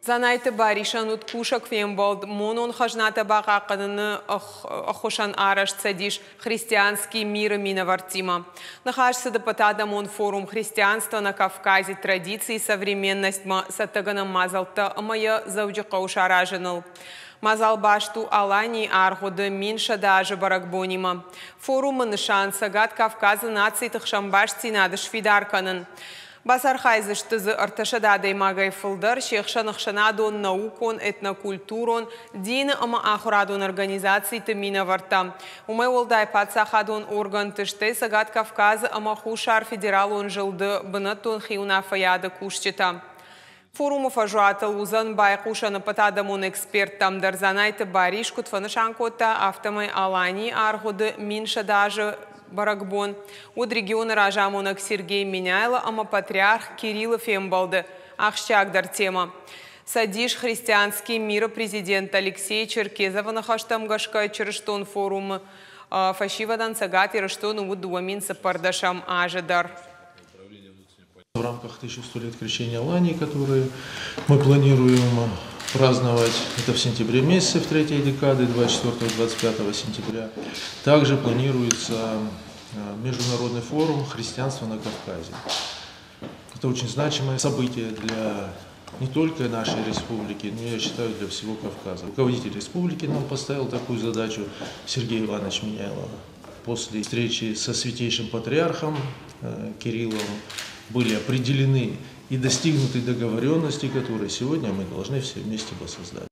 Занайты баришан уткушак фемболд, монон хажната бақақыны охошан араш цадиш христианский мир миновартима. Нахашся депутатом он форум христианства на Кавказе, традиции, современность сатаганом мазалта моя заудикауша раженал. Мазал башту алани аргоды минша даже баракбонима. Форум нышан сагат Кавказа наций тахшамбашти надыш фидарканын. Басар хайзыштызы арташададай магай фылдар, шехшанахшанадон наукон, этнокультурон, дин ама ахурадон организации тымина варта. Умай олдай патсахадон орган тышты сагат Кавказа ама хушар федералон жылды бынатон хиуна фаяда кушчета. Форуму фажуатал узан байкуша напатадамон эксперт там дарзанайты баришку тфанышанкота автомай алани аргоды минша даже Баракбон. От региона Ражамонок Сергей Меняйло, ама патриарх Кирилл Фембалды. Ахщагдар тема. Садиш христианский мир президент Алексей Черкезова нахаштам гашка черштон форум фашивадан сагат и раштон удуамин сапардашам ажадар. В рамках 1100 лет крещения Алании, которые мы планируем праздновать, это в сентябре месяце, в третьей декады, 24-25 сентября. Также планируется международный форум «Христианство на Кавказе». Это очень значимое событие для не только нашей республики, но, я считаю, для всего Кавказа. Руководитель республики нам поставил такую задачу, Сергей Иванович Меняйло. После встречи со святейшим патриархом Кириллом были определены и достигнуты договоренности, которые сегодня мы должны все вместе воссоздать.